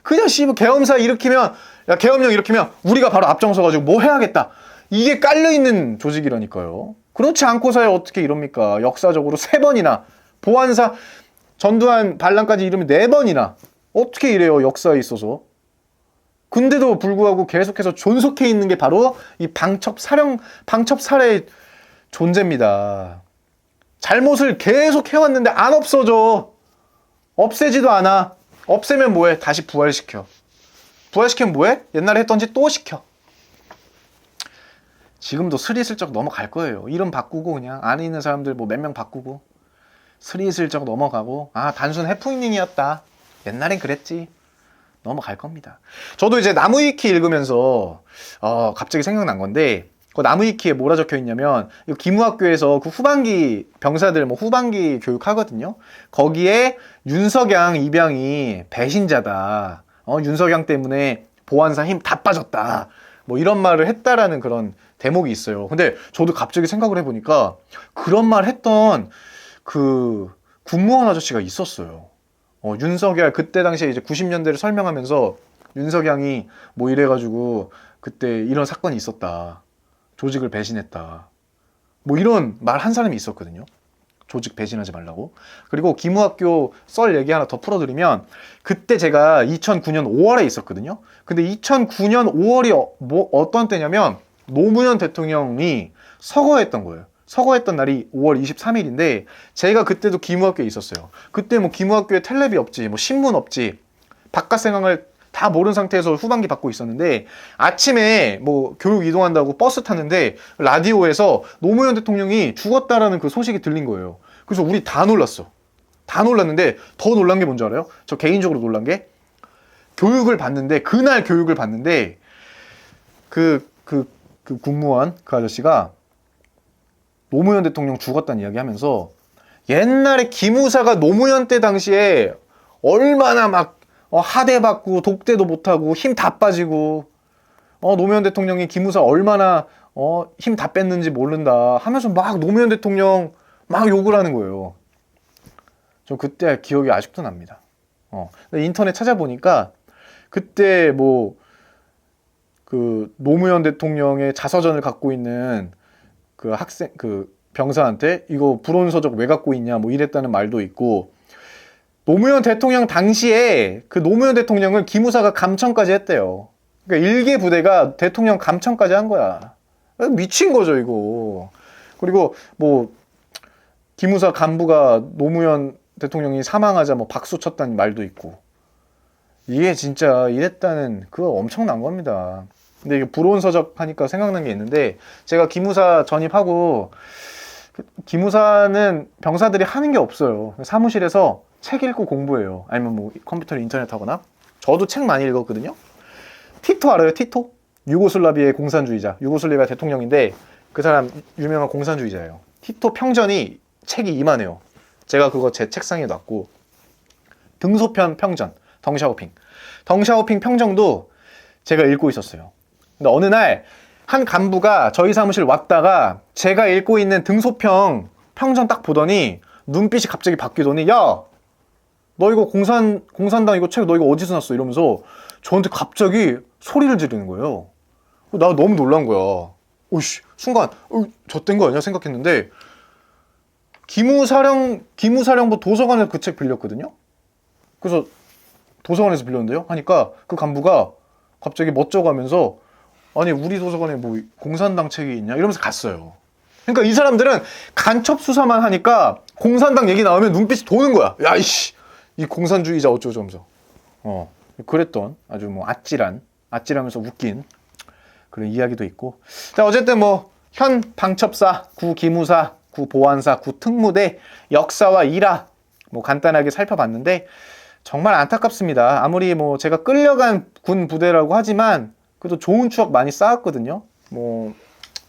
그냥 계엄사 일으키면, 야 계엄령 일으키면 우리가 바로 앞장서가지고 뭐 해야겠다, 이게 깔려있는 조직이라니까요. 그렇지 않고서야 어떻게 이럽니까? 역사적으로 3번이나 보안사 전두환 반란까지 이르면 4번이나 어떻게 이래요, 역사에 있어서. 근데도 불구하고 계속해서 존속해 있는 게 바로 이 방첩사의 존재입니다. 잘못을 계속 해왔는데 안 없어져. 없애지도 않아. 없애면 뭐해? 다시 부활시켜. 부활시키면 뭐해? 옛날에 했던 짓 또 시켜. 지금도 스리슬쩍 넘어갈 거예요. 이름 바꾸고 그냥 안에 있는 사람들 뭐 몇 명 바꾸고 스리슬쩍 넘어가고, 아 단순 해프닝이었다, 옛날엔 그랬지, 넘어갈 겁니다. 저도 이제 나무위키 읽으면서 갑자기 생각난 건데, 그 나무위키에 뭐라 적혀 있냐면, 기무학교에서 그 후반기 병사들 뭐 후반기 교육하거든요. 거기에 윤석양 입양이 배신자다, 윤석양 때문에 보안사 힘 다 빠졌다, 뭐 이런 말을 했다라는 그런 대목이 있어요. 근데 저도 갑자기 생각을 해보니까 그런 말 했던 그 군무원 아저씨가 있었어요. 윤석열 그때 당시에 이제 90년대를 설명하면서 윤석양이 뭐 이래가지고 그때 이런 사건이 있었다, 조직을 배신했다, 뭐 이런 말 한 사람이 있었거든요. 조직 배신하지 말라고. 그리고 기무학교 썰 얘기 하나 더 풀어드리면, 그때 제가 2009년 5월에 있었거든요. 근데 2009년 5월이 뭐 어떤 때냐면 노무현 대통령이 서거했던 거예요. 서거했던 날이 5월 23일인데 제가 그때도 기무학교에 있었어요. 그때 뭐 기무학교에 텔레비 없지, 뭐 신문 없지, 바깥 상황을 다 모르는 상태에서 후반기 받고 있었는데, 아침에 뭐 교육 이동한다고 버스 탔는데 라디오에서 노무현 대통령이 죽었다라는 그 소식이 들린 거예요. 그래서 우리 다 놀랐어. 다 놀랐는데 더 놀란 게 뭔지 알아요? 저 개인적으로 놀란 게, 교육을 받는데, 그날 교육을 받는데 그 군무원 그 아저씨가 노무현 대통령 죽었다는 이야기 하면서, 옛날에 기무사가 노무현 때 당시에 얼마나 막 하대받고 독대도 못하고 힘 다 빠지고, 노무현 대통령이 기무사 얼마나 힘 다 뺐는지 모른다 하면서 막 노무현 대통령 막 욕을 하는 거예요. 저 그때 기억이 아직도 납니다. 인터넷 찾아보니까 그때 뭐 그 노무현 대통령의 자서전을 갖고 있는 그 학생, 그 병사한테 이거 불온서적 왜 갖고 있냐 뭐 이랬다는 말도 있고, 노무현 대통령 당시에 그 노무현 대통령을 기무사가 감청까지 했대요. 그러니까 일개 부대가 대통령 감청까지 한 거야. 미친 거죠 이거. 그리고 뭐 기무사 간부가 노무현 대통령이 사망하자 뭐 박수 쳤다는 말도 있고, 이게 진짜 이랬다는 그거 엄청난 겁니다. 근데 이게 불온서적 하니까 생각난 게 있는데, 제가 기무사 전입하고, 기무사는 병사들이 하는 게 없어요. 사무실에서 책 읽고 공부해요. 아니면 뭐 컴퓨터나 인터넷 하거나. 저도 책 많이 읽었거든요. 티토 알아요? 티토? 유고슬라비아의 공산주의자. 유고슬라비아 대통령인데 그 사람 유명한 공산주의자예요. 티토 평전이 책이 이만해요. 제가 그거 제 책상에 놨고, 등소편 평전, 덩샤오핑. 덩샤오핑 평정도 제가 읽고 있었어요. 근데 어느 날 한 간부가 저희 사무실 왔다가 제가 읽고 있는 등소평 평전 딱 보더니 눈빛이 갑자기 바뀌더니, 야, 너 이거 공산당 이거 책 너 이거 어디서 났어? 이러면서 저한테 갑자기 소리를 지르는 거예요. 나 너무 놀란 거야. 오씨, 순간 젖된 거 아니야 생각했는데, 기무사령부 도서관에서 그 책 빌렸거든요. 그래서 도서관에서 빌렸는데요 하니까 그 간부가 갑자기 멋져가면서, 아니 우리 도서관에 뭐 공산당 책이 있냐 이러면서 갔어요. 그러니까 이 사람들은 간첩 수사만 하니까 공산당 얘기 나오면 눈빛이 도는 거야. 야 이씨, 이 공산주의자 어쩌고저쩌면서 그랬던 아주 뭐 아찔하면서 웃긴 그런 이야기도 있고. 자, 어쨌든 뭐 현 방첩사, 구 기무사, 구 보안사, 구 특무대 역사와 일화 뭐 간단하게 살펴봤는데 정말 안타깝습니다. 아무리 뭐 제가 끌려간 군 부대라고 하지만 그래도 좋은 추억 많이 쌓았거든요. 뭐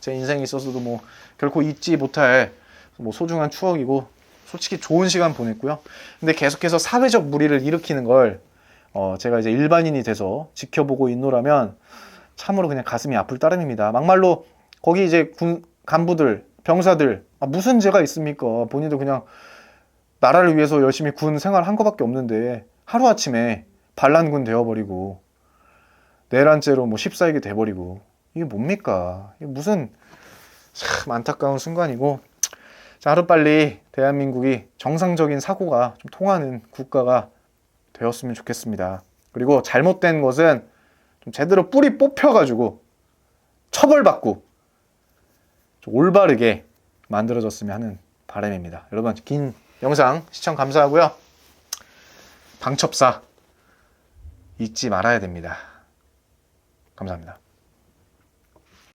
제 인생에 있어서도 뭐 결코 잊지 못할 뭐 소중한 추억이고 솔직히 좋은 시간 보냈고요. 근데 계속해서 사회적 물의를 일으키는 걸 제가 이제 일반인이 돼서 지켜보고 있노라면 참으로 그냥 가슴이 아플 따름입니다. 막말로 거기 이제 군 간부들, 병사들 무슨 죄가 있습니까? 본인도 그냥 나라를 위해서 열심히 군 생활한 거밖에 없는데 하루아침에 반란군 되어버리고 내란죄로 뭐 14일이 돼버리고 이게 뭡니까? 이게 무슨 참 안타까운 순간이고. 자, 하루빨리 대한민국이 정상적인 사고가 좀 통하는 국가가 되었으면 좋겠습니다. 그리고 잘못된 것은 좀 제대로 뿌리 뽑혀가지고 처벌받고 좀 올바르게 만들어졌으면 하는 바람입니다. 여러분, 긴 영상 시청 감사하고요. 방첩사 잊지 말아야 됩니다. 감사합니다.